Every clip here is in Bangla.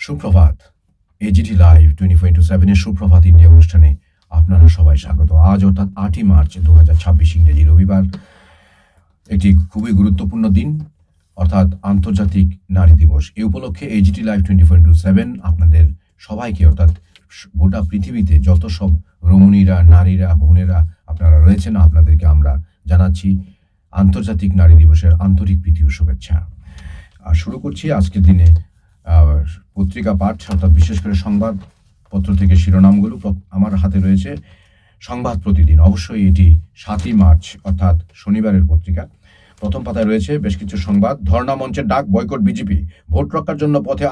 সুপ্রভাত। এজিটি লাইভ 24/7 এর সুপ্রভাত ইন্ডিয়া অনুষ্ঠানে আপনারা সবাই স্বাগত। আজ অর্থাৎ 8ই মার্চ 2026 ইংরেজি রবিবার, একটি খুবই গুরুত্বপূর্ণ দিন, অর্থাৎ আন্তর্জাতিক নারী দিবস। এই উপলক্ষে এজিটি লাইভ 24/7 আপনাদের সবাইকে, অর্থাৎ গোটা পৃথিবীতে যত সব রমণীরা, নারীরা, বোনেরা আপনারা রয়েছেন, আপনাদেরকে আমরা জানাচ্ছি আন্তর্জাতিক নারী দিবসের আন্তরিক প্রীতি ও শুভেচ্ছা। আর শুরু করছি আজকের দিনে পত্রিকা পাঠ, অর্থাৎ বিশেষ করে সংবাদপত্র থেকে শিরোনামগুলো। আমার হাতে রয়েছে সংবাদ প্রতিদিন, অবশ্যই এটি 7ই মার্চ অর্থাৎ শনিবারের পত্রিকা। প্রথম পাতায় রয়েছে বেশ কিছু সংবাদ। ধর্ণা মঞ্চের ডাক, বয়কট বিজেপি, ভোট রক্ষার জন্য পথে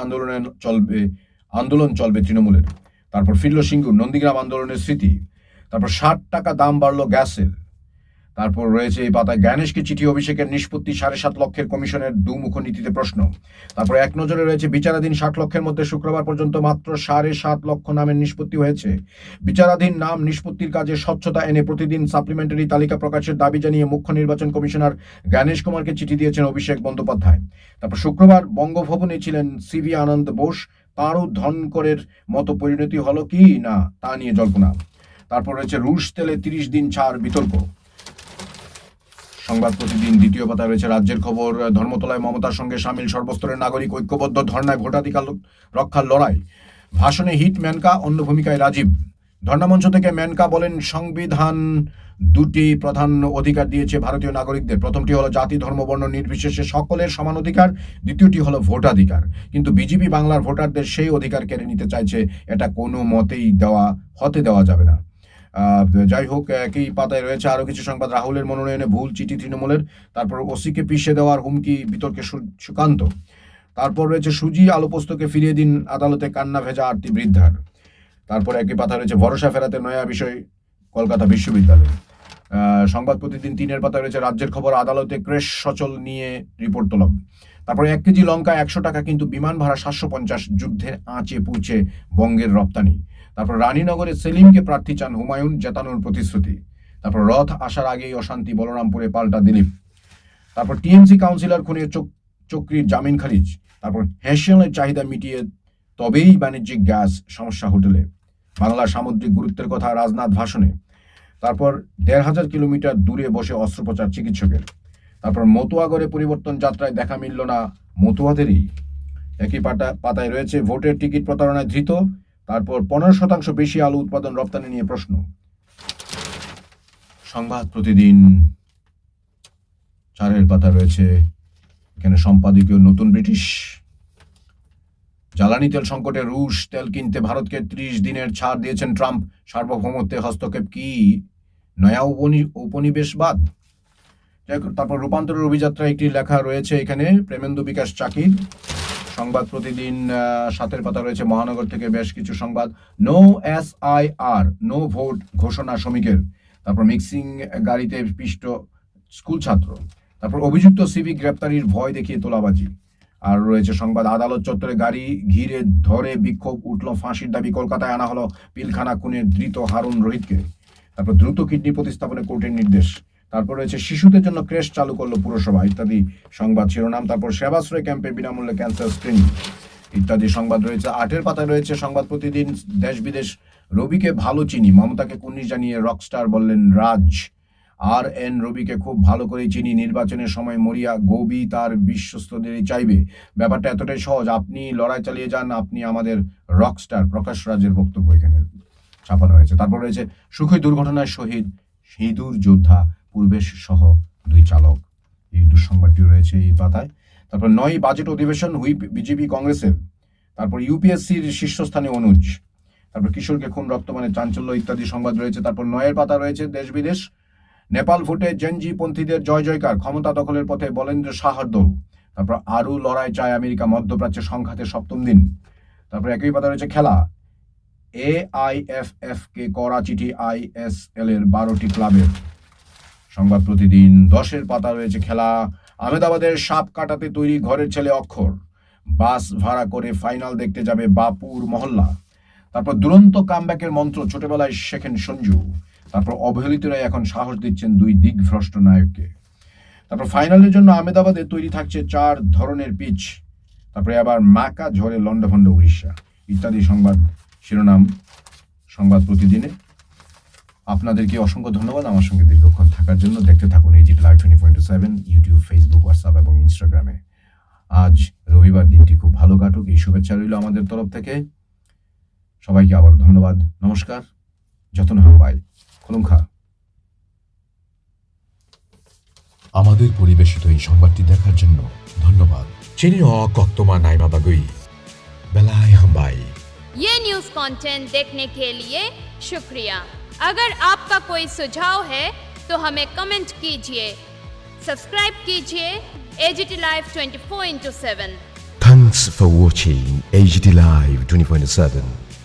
আন্দোলন চলবে তৃণমূলের। তারপর ফিরল সিঙ্গুর, নন্দীগ্রাম আন্দোলনের স্মৃতি। তারপর 60 টাকা দাম বাড়ল গ্যাসের। তারপর রয়েছে এই পাতায় জ্ঞানেশকে চিঠি, অভিষেকের নিষ্পত্তি 7.5 লক্ষের কমিশনের দুমুখ নীতিতে প্রশ্ন। তারপর এক নজরে রয়েছে বিচারাধীন 60 লক্ষের মধ্যে শুক্রবার পর্যন্ত মাত্র 7.5 লক্ষ নামের নিষ্পত্তি হয়েছে। বিচারাধীন নাম নিষ্পত্তির কাজে স্বচ্ছতা এনে প্রতিদিন সাপ্লিমেন্টারি তালিকা প্রকাশের দাবি জানিয়ে মুখ্য নির্বাচন কমিশনার জ্ঞানেশ কুমারকে চিঠি দিয়েছেন অভিষেক বন্দ্যোপাধ্যায়। তারপর শুক্রবার বঙ্গভবনে ছিলেন সিভি আনন্দ বোস, তাঁরও ধনকরের মতো পরিণতি হলো কি না তা নিয়ে জল্পনা। তারপর রয়েছে রুশ তেলে 30 দিন ছাড়, বিতর্ক। সংবাদ প্রতিদিন দ্বিতীয় পাতায় রয়েছে রাজ্যের খবর। ধর্মতলায় মমতার সঙ্গে সামিল সর্বস্তরের নাগরিক ঐক্যবদ্ধ, ধর্নায় ভোটাধিকার রক্ষার লড়াই। ভাষণে হিট মেনকা, অন্য ভূমিকায় রাজীব। ধর্নামঞ্চ থেকে মেনকা বলেন, সংবিধান দুটি প্রধান অধিকার দিয়েছে ভারতীয় নাগরিকদের। প্রথমটি হলো জাতি, ধর্ম, বর্ণ নির্বিশেষে সকলের সমান অধিকার। দ্বিতীয়টি হলো ভোটাধিকার। কিন্তু বিজেপি বাংলার ভোটারদের সেই অধিকার কেড়ে নিতে চাইছে। এটা কোনো মতেই হতে দেওয়া যাবে না। যাই হোক, একই পাতায় রয়েছে আরো কিছু সংবাদ। রাহুলের মনোনয়নে ভুল চিঠি তৃণমূলের। তারপর ওসিকে পিষে দেওয়ার হুমকি, বিতর্কে সুকান্ত। তারপর রয়েছে সুজি আলোপোস্তকে ফিরিয়ে দিন আদালতে, কান্না ভেজা 8টি বৃদ্ধার। তারপর একই পাতা রয়েছে ভরসা ফেরাতে নয়া বিষয়, কলকাতা বিশ্ববিদ্যালয়। সংবাদ প্রতিদিন 3-এর পাতা রয়েছে রাজ্যের খবর, আদালতে ক্রেশ সচল নিয়ে রিপোর্ট তলব। তারপরে 1 কেজি লঙ্কা 100 টাকা, কিন্তু বিমান ভাড়া 750, যুদ্ধের আঁচে পৌঁছে বঙ্গের রপ্তানি। তারপর রানীনগরে সেলিমকে প্রার্থী চান হুমায়ুন, জেতানোর প্রতিশ্রুতি। তারপর রথ আসার আগেই অশান্তি, বলরামপুরে পাল্টা দিলীপ। তারপর টিএমসি কাউন্সিলর খুনের চক্রীর জামিন খারিজ। তারপর হেসিয়ালের চাহিদা মিটিয়ে তবেই বাণিজ্যিক গ্যাস সমস্যা হোটেলে। বাংলার সামুদ্রিক গুরুত্বের কথা রাজনাথ ভাষণে। তারপর 1,500 কিলোমিটার দূরে বসে অস্ত্রোপচার চিকিৎসকের। তারপর মতুয়াগড়ে পরিবর্তন যাত্রায় দেখা মিলল না মতুয়াদেরই। একই পাতায় রয়েছে ভোটের টিকিট প্রতারণায় ধৃত। তারপর 15% বেশি আলু উৎপাদন রপ্তানি নিয়ে প্রশ্ন। সংবাদ প্রতিদিন 4-এর পাতা রয়েছে এখানে সম্পাদকীয় নতুন ব্রিটিশ। জ্বালানি তেল সংকটে রুশ তেল কিনতে ভারতকে 30 দিনের ছাড় দিয়েছেন ট্রাম্প। সার্বভৌমত্বে হস্তক্ষেপ কি নয়া উপনিবেশবাদ? তারপর রূপান্তরের অভিযাত্রা একটি লেখা রয়েছে এখানে, প্রেমেন্দু বিকাশ চাকির। সংবাদ প্রতিদিন 7-এর পাতা রয়েছে মহানগর থেকে বেশ কিছু সংবাদ। নো SIR, নো ভোট ঘোষণা শ্রমিকের। তারপর মিক্সিং গাড়িতে পিষ্ট স্কুল ছাত্র। তারপর অভিযুক্ত সিভিক গ্রেপ্তারির ভয় দেখিয়ে তোলাবাজি। আর রয়েছে সংবাদ আদালত চত্বরে গাড়ি ঘিরে ধরে বিক্ষোভ উঠল, ফাঁসির দাবি। কলকাতায় আনা হলো পিলখানা খুনের ধৃত হারুন রোহিতকে। তারপর দ্রুত কিডনি প্রতিস্থাপনে কোর্টের নির্দেশ। তারপর রয়েছে শিশুদের জন্য ক্রেশ চালু করলো পুরসভা, ইত্যাদি সংবাদ শিরোনাম। তারপর সেবাশ্রয় ক্যাম্পে বিনামূল্যে ক্যান্সার স্ক্রিনিং, ইত্যাদি সংবাদ রয়েছে। 8-এর পাতায় রয়েছে সংবাদ প্রতিদিন দেশ বিদেশ। রবিকে ভালো চিনি, মমতাকে কুর্নিশ জানিয়ে রকস্টার বললেন রাজ। RN রবিকে খুব ভালো করেই চিনি, নির্বাচনের সময় মরিয়া গবি তার বিশ্বস্তদেরই চাইবে। ব্যাপারটা এতটাই সহজ, আপনি লড়াই চালিয়ে যান, আপনি আমাদের রকস্টার। প্রকাশ রাজের বক্তব্য এখানে ছাপানো হয়েছে। তারপর রয়েছে সুখী দুর্ঘটনায় শহীদ সিঁদুর যোদ্ধা পূর্বেশ সহ 2 চালক, এই দুঃসংবাদটি রয়েছে এই পাতায়। তারপর 9 বাজেট অধিবেশন, হুইপ বিজেপি কংগ্রেসের। তারপর UPSCর শীর্ষস্থানে অনুজ। তারপর কিশোরকে খুন, রক্তমানে চাঞ্চল্য, ইত্যাদি সংবাদ রয়েছে। তারপর 9-এর পাতা রয়েছে দেশ বিদেশ। নেপাল ভোটে জেনজি পন্থীদের জয় জয়কার, ক্ষমতা দখলের পথে বলেন্দ্র শাহর দল। তারপর আরও লড়াই চায় আমেরিকা, মধ্যপ্রাচ্যে সংঘাতের 7ম দিন। তারপর একই পাতা রয়েছে খেলা। AIFF কে করা চিঠি ISL এর 12টি ক্লাবের। সংবাদ প্রতিদিন 10-এর পাতা রয়েছে খেলা। আহমেদাবাদের সাপ কাটাতে তৈরি ঘরের ছেলে অক্ষর, বাস ভাড়া করে ফাইনাল দেখতে যাবে বাপুর মহল্লা। তারপর দুরন্ত কামব্যাকের মন্ত্র ছোটবেলায় শেখেন সঞ্জু। তারপর অবহেলিতরাই এখন সাহস দিচ্ছেন 2 দিগ্ভ্রষ্ট নায়ককে। তারপর ফাইনালের জন্য আহমেদাবাদে তৈরি থাকছে 4 ধরনের পিচ। তারপরে আবার মাকা ঝড়ে লন্ডভন্ড উড়িষ্যা ইত্যাদি সংবাদ শিরোনাম সংবাদ প্রতিদিনে। আপনাদেরকে অসংখ্য ধন্যবাদ আমার সঙ্গে দীর্ঘক্ষণ থাকার জন্য। দেখতে থাকুন AGT Live 24/7 YouTube, Facebook, WhatsApp এবং ইনস্টাগ্রামে। আজ রবিবার, দিনটি খুব ভালো কাটুক, এই শুভেচ্ছা রইল আমাদের তরফ থেকে। সবাইকে আবার ধন্যবাদ, নমস্কার, যতন হাম্বাই, খুলুমখা। আমাদের পরিবেশিত এই সংবাদটি দেখার জন্য ধন্যবাদ। চিনিও কক্তমা নাইমা বাগুই বেলাই হাম্বাই। ये न्यूज़ कंटेंट देखने के लिए शुक्रिया। अगर आपका कोई सुझाव है तो हमें कमेंट कीजिए, सब्सक्राइब कीजिए AGT Live 24/7। Thanks for watching AGT Live 24/7.